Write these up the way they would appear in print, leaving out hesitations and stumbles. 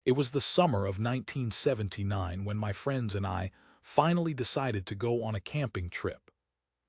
It was the summer of 1979 when my friends and I finally decided to go on a camping trip.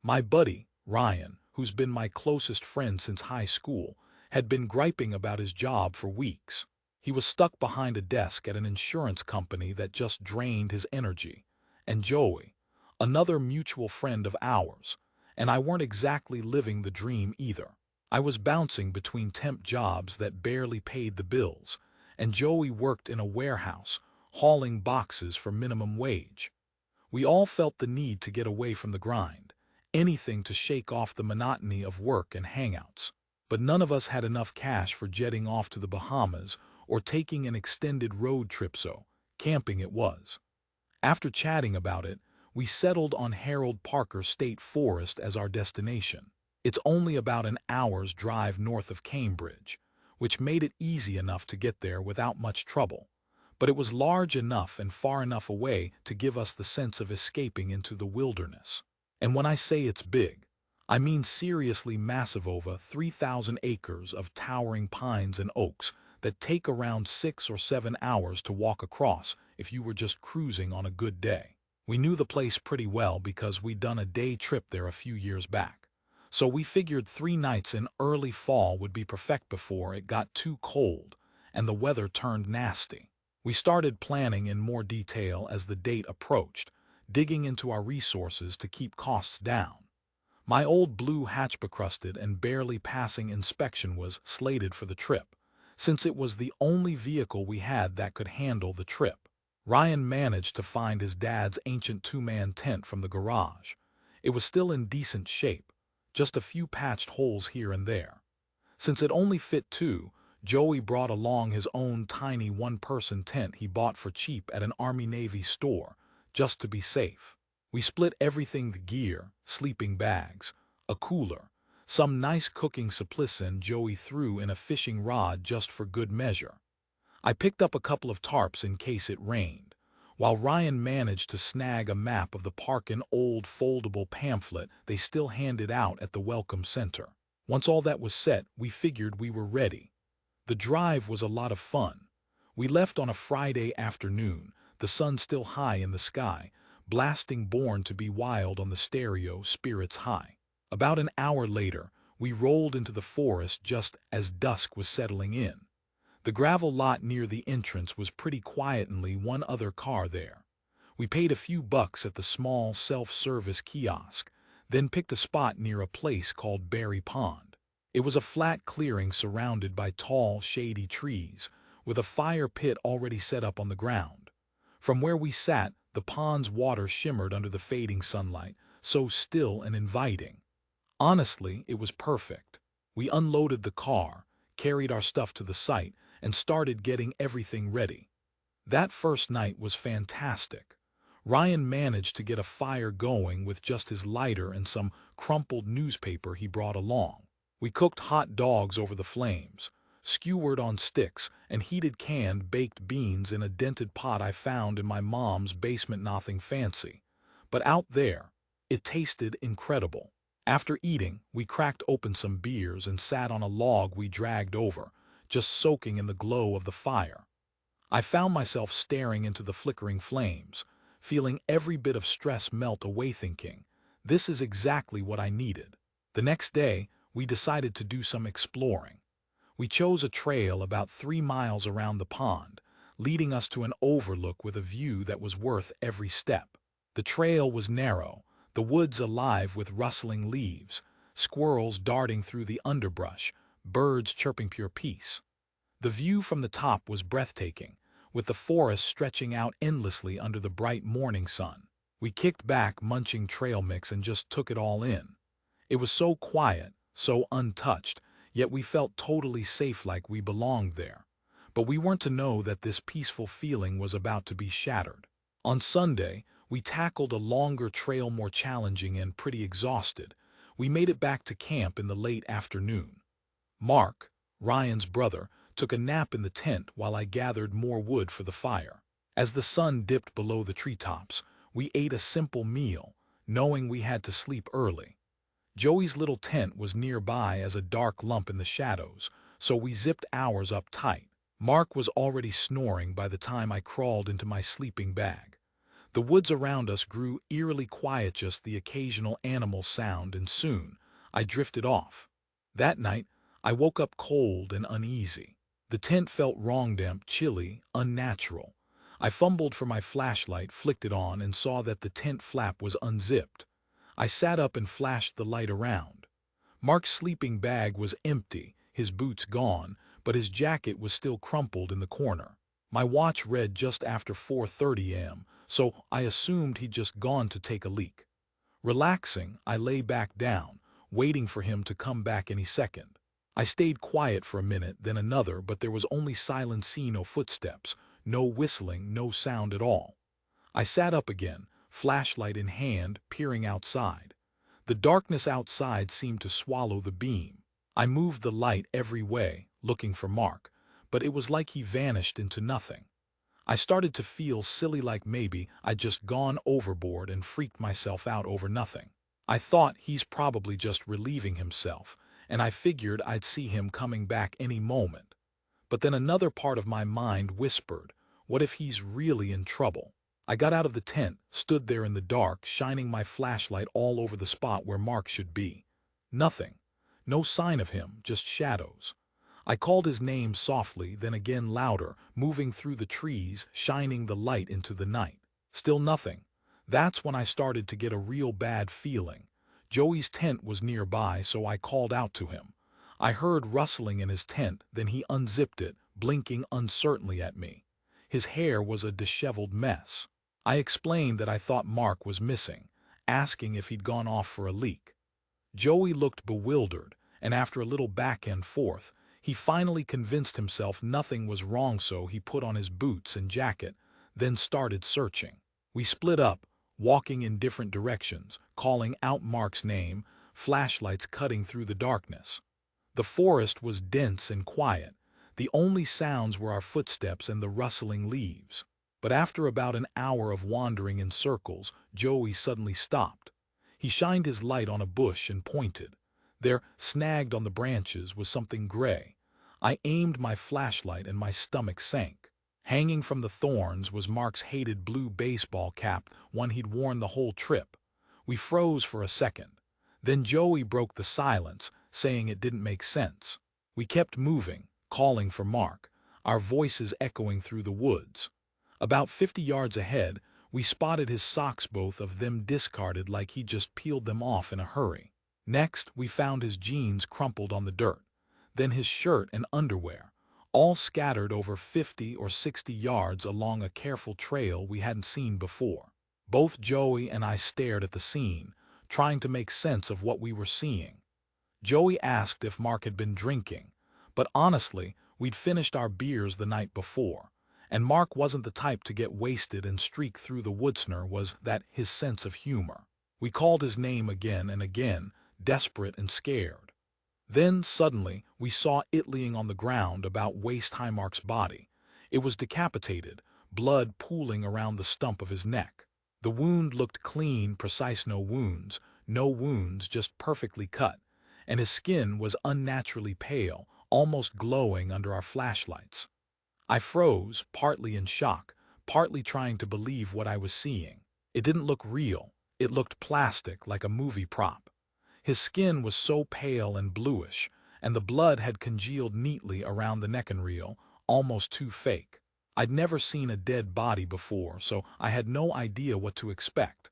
My buddy, Ryan, who's been my closest friend since high school, had been griping about his job for weeks. He was stuck behind a desk at an insurance company that just drained his energy. And Joey, another mutual friend of ours, and I weren't exactly living the dream either. I was bouncing between temp jobs that barely paid the bills, and Joey worked in a warehouse, hauling boxes for minimum wage. We all felt the need to get away from the grind, anything to shake off the monotony of work and hangouts. But none of us had enough cash for jetting off to the Bahamas or taking an extended road trip, so camping it was. After chatting about it, we settled on Harold Parker State Forest as our destination. It's only about an hour's drive north of Cambridge, which made it easy enough to get there without much trouble. But it was large enough and far enough away to give us the sense of escaping into the wilderness. And when I say it's big, I mean seriously massive, over 3,000 acres of towering pines and oaks that take around 6 or 7 hours to walk across if you were just cruising on a good day. We knew the place pretty well because we'd done a day trip there a few years back. So we figured 3 nights in early fall would be perfect before it got too cold and the weather turned nasty. We started planning in more detail as the date approached, digging into our resources to keep costs down. My old blue hatch-becrusted and barely passing inspection was slated for the trip, since it was the only vehicle we had that could handle the trip. Ryan managed to find his dad's ancient 2-man tent from the garage. It was still in decent shape, just a few patched holes here and there. Since it only fit 2, Joey brought along his own tiny 1-person tent he bought for cheap at an Army-Navy store, just to be safe. We split everything: the gear, sleeping bags, a cooler, some nice cooking supplies, and Joey threw in a fishing rod just for good measure. I picked up a couple of tarps in case it rained, while Ryan managed to snag a map of the park, an old foldable pamphlet they still handed out at the Welcome Center. Once all that was set, we figured we were ready. The drive was a lot of fun. We left on a Friday afternoon, the sun still high in the sky, blasting Born to Be Wild on the stereo, spirits high. About an hour later, we rolled into the forest just as dusk was settling in. The gravel lot near the entrance was pretty quiet, only one other car there. We paid a few bucks at the small self-service kiosk, then picked a spot near a place called Berry Pond. It was a flat clearing surrounded by tall, shady trees, with a fire pit already set up on the ground. From where we sat, the pond's water shimmered under the fading sunlight, so still and inviting. Honestly, it was perfect. We unloaded the car, carried our stuff to the site, and started getting everything ready. That first night was fantastic. Ryan managed to get a fire going with just his lighter and some crumpled newspaper he brought along. We cooked hot dogs over the flames, skewered on sticks, and heated canned baked beans in a dented pot I found in my mom's basement. Nothing fancy, but out there, it tasted incredible. After eating, we cracked open some beers and sat on a log we dragged over, just soaking in the glow of the fire. I found myself staring into the flickering flames, feeling every bit of stress melt away, thinking, this is exactly what I needed. The next day, we decided to do some exploring. We chose a trail about 3 miles around the pond, leading us to an overlook with a view that was worth every step. The trail was narrow, the woods alive with rustling leaves, squirrels darting through the underbrush, birds chirping pure peace. The view from the top was breathtaking, with the forest stretching out endlessly under the bright morning sun. We kicked back, munching trail mix, and just took it all in. It was so quiet, so untouched, yet we felt totally safe, like we belonged there. But we weren't to know that this peaceful feeling was about to be shattered. On Sunday, we tackled a longer trail, more challenging and pretty exhausted. We made it back to camp in the late afternoon. Mark, Ryan's brother, took a nap in the tent while I gathered more wood for the fire. As the sun dipped below the treetops, we ate a simple meal, knowing we had to sleep early. Joey's little tent was nearby as a dark lump in the shadows, so we zipped ours up tight. Mark was already snoring by the time I crawled into my sleeping bag. The woods around us grew eerily quiet, just the occasional animal sound, and soon I drifted off. That night, I woke up cold and uneasy. The tent felt wrong, damp, chilly, unnatural. I fumbled for my flashlight, flicked it on, and saw that the tent flap was unzipped. I sat up and flashed the light around. Mark's sleeping bag was empty, his boots gone, but his jacket was still crumpled in the corner. My watch read just after 4:30 a.m., so I assumed he'd just gone to take a leak. Relaxing, I lay back down, waiting for him to come back any second. I stayed quiet for a minute, then another, but there was only silence, no footsteps, no whistling, no sound at all. I sat up again, flashlight in hand, peering outside. The darkness outside seemed to swallow the beam. I moved the light every way, looking for Mark, but it was like he vanished into nothing. I started to feel silly, like maybe I'd just gone overboard and freaked myself out over nothing. I thought he's probably just relieving himself, and I figured I'd see him coming back any moment. But then another part of my mind whispered, what if he's really in trouble? I got out of the tent, stood there in the dark, shining my flashlight all over the spot where Mark should be. Nothing. No sign of him, just shadows. I called his name softly, then again louder, moving through the trees, shining the light into the night. Still nothing. That's when I started to get a real bad feeling. Joey's tent was nearby, so I called out to him. I heard rustling in his tent, then he unzipped it, blinking uncertainly at me. His hair was a disheveled mess. I explained that I thought Mark was missing, asking if he'd gone off for a leak. Joey looked bewildered, and after a little back and forth, he finally convinced himself nothing was wrong, so he put on his boots and jacket, then started searching. We split up, walking in different directions, calling out Mark's name, flashlights cutting through the darkness. The forest was dense and quiet. The only sounds were our footsteps and the rustling leaves. But after about an hour of wandering in circles, Joey suddenly stopped. He shined his light on a bush and pointed. There, snagged on the branches, was something gray. I aimed my flashlight and my stomach sank. Hanging from the thorns was Mark's hated blue baseball cap, one he'd worn the whole trip. We froze for a second. Then Joey broke the silence, saying it didn't make sense. We kept moving, calling for Mark, our voices echoing through the woods. About 50 yards ahead, we spotted his socks, both of them discarded like he'd just peeled them off in a hurry. Next, we found his jeans crumpled on the dirt, then his shirt and underwear, all scattered over 50 or 60 yards along a careful trail we hadn't seen before. Both Joey and I stared at the scene, trying to make sense of what we were seeing. Joey asked if Mark had been drinking, but honestly, we'd finished our beers the night before, and Mark wasn't the type to get wasted and streak through the woods, nor was that his sense of humor. We called his name again and again, desperate and scared. Then, suddenly, we saw it laying on the ground about waist-high. Mark's body. It was decapitated, blood pooling around the stump of his neck. The wound looked clean, precise, no wounds, just perfectly cut, and his skin was unnaturally pale, almost glowing under our flashlights. I froze, partly in shock, partly trying to believe what I was seeing. It didn't look real. It looked plastic, like a movie prop. His skin was so pale and bluish, and the blood had congealed neatly around the neck and reel, almost too fake. I'd never seen a dead body before, so I had no idea what to expect.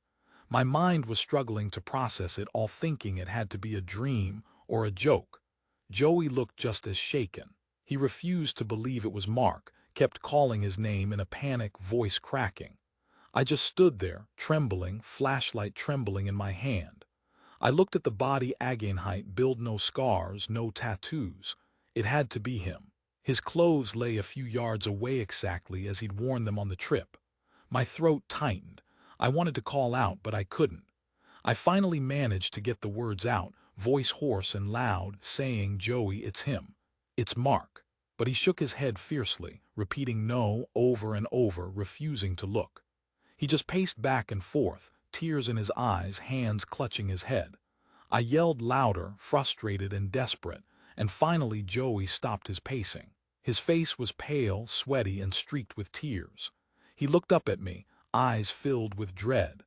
My mind was struggling to process it all, thinking it had to be a dream or a joke. Joey looked just as shaken. He refused to believe it was Mark, kept calling his name in a panic, voice cracking. I just stood there, trembling, flashlight trembling in my hand. I looked at the body, again, height, build, no scars, no tattoos. It had to be him. His clothes lay a few yards away, exactly as he'd worn them on the trip. My throat tightened. I wanted to call out, but I couldn't. I finally managed to get the words out, voice hoarse and loud, saying, "Joey, it's him. It's Mark." But he shook his head fiercely, repeating no over and over, refusing to look. He just paced back and forth, tears in his eyes, hands clutching his head. I yelled louder, frustrated and desperate, and finally Joey stopped his pacing. His face was pale, sweaty, and streaked with tears. He looked up at me, eyes filled with dread.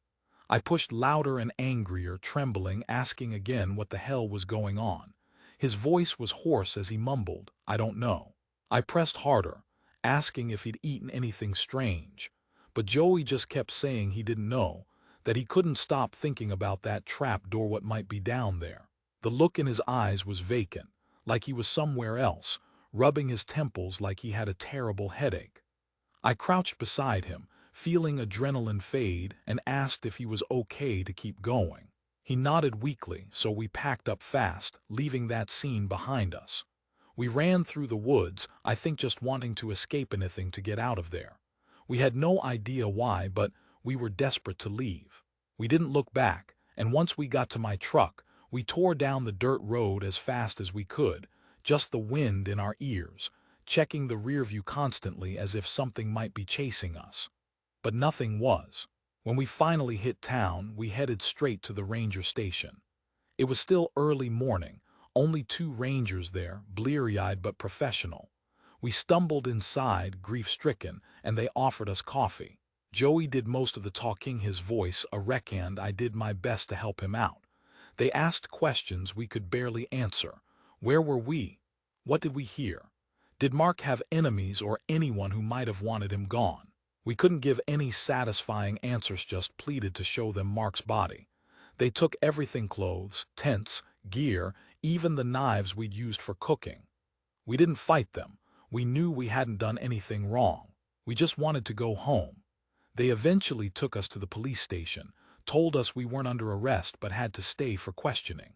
I pushed louder and angrier, trembling, asking again what the hell was going on. His voice was hoarse as he mumbled, "I don't know." I pressed harder, asking if he'd eaten anything strange. But Joey just kept saying he didn't know, that he couldn't stop thinking about that trap door, what might be down there. The look in his eyes was vacant, like he was somewhere else, rubbing his temples like he had a terrible headache. I crouched beside him, feeling adrenaline fade, and asked if he was okay to keep going. He nodded weakly, so we packed up fast, leaving that scene behind us. We ran through the woods, I think just wanting to escape anything to get out of there. We had no idea why, but we were desperate to leave. We didn't look back, and once we got to my truck, we tore down the dirt road as fast as we could, just the wind in our ears, checking the rear view constantly as if something might be chasing us. But nothing was. When we finally hit town, we headed straight to the ranger station. It was still early morning, only 2 rangers there, bleary-eyed but professional. We stumbled inside, grief-stricken, and they offered us coffee. Joey did most of the talking, his voice a wreck, and I did my best to help him out. They asked questions we could barely answer. Where were we? What did we hear? Did Mark have enemies or anyone who might have wanted him gone? We couldn't give any satisfying answers, just pleaded to show them Mark's body. They took everything: clothes, tents, gear, even the knives we'd used for cooking. We didn't fight them. We knew we hadn't done anything wrong. We just wanted to go home. They eventually took us to the police station, told us we weren't under arrest but had to stay for questioning.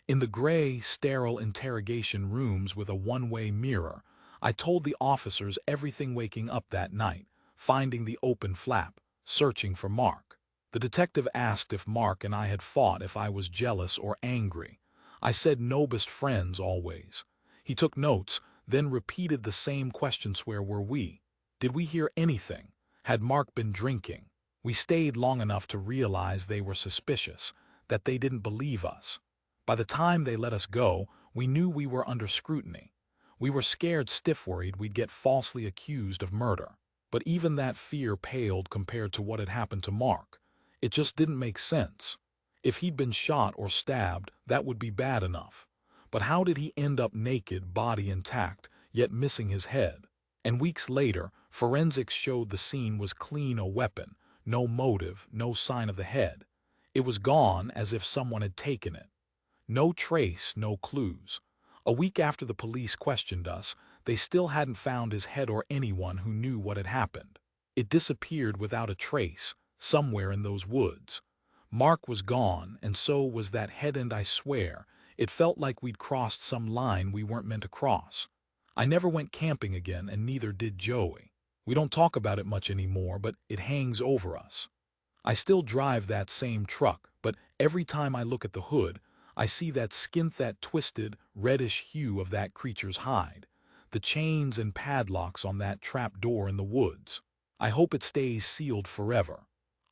In the gray, sterile interrogation rooms with a one-way mirror, I told the officers everything: waking up that night, finding the open flap, searching for Mark. The detective asked if Mark and I had fought, if I was jealous or angry. I said no, best friends always. He took notes, then repeated the same questions: where were we? Did we hear anything? Had Mark been drinking? We stayed long enough to realize they were suspicious, that they didn't believe us. By the time they let us go, we knew we were under scrutiny. We were scared stiff, worried we'd get falsely accused of murder. But even that fear paled compared to what had happened to Mark. It just didn't make sense. If he'd been shot or stabbed, that would be bad enough. But how did he end up naked, body intact, yet missing his head? And weeks later, forensics showed the scene was clean: a weapon, no motive, no sign of the head. It was gone, as if someone had taken it. No trace, no clues. A week after the police questioned us, they still hadn't found his head or anyone who knew what had happened. It disappeared without a trace, somewhere in those woods. Mark was gone, and so was that head, and I swear, it felt like we'd crossed some line we weren't meant to cross. I never went camping again, and neither did Joey. We don't talk about it much anymore, but it hangs over us. I still drive that same truck, but every time I look at the hood, I see that skin, that twisted, reddish hue of that creature's hide, the chains and padlocks on that trap door in the woods. I hope it stays sealed forever.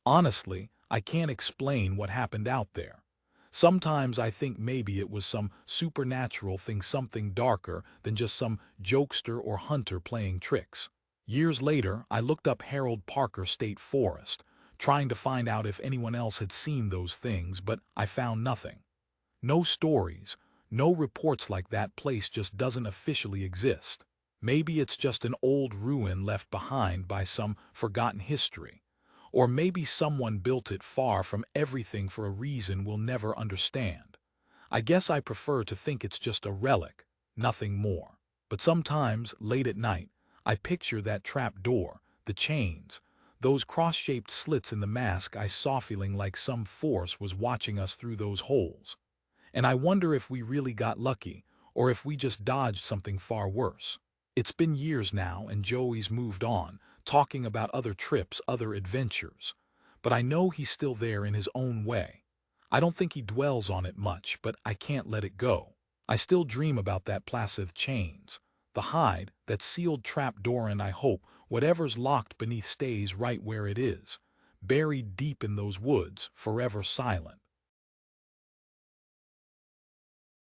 Honestly, I can't explain what happened out there. Sometimes I think maybe it was some supernatural thing, something darker than just some jokester or hunter playing tricks. Years later, I looked up Harold Parker State Forest, trying to find out if anyone else had seen those things, but I found nothing. No stories, no reports. Like that place just doesn't officially exist. Maybe it's just an old ruin left behind by some forgotten history. Or maybe someone built it far from everything for a reason we'll never understand. I guess I prefer to think it's just a relic, nothing more. But sometimes, late at night, I picture that trap door, the chains, those cross-shaped slits in the mask I saw, feeling like some force was watching us through those holes. And I wonder if we really got lucky, or if we just dodged something far worse. It's been years now, and Joey's moved on, talking about other trips, other adventures. But I know he's still there in his own way. I don't think he dwells on it much, but I can't let it go. I still dream about that placid chains, the hide, that sealed trap door, and I hope whatever's locked beneath stays right where it is, buried deep in those woods, forever silent.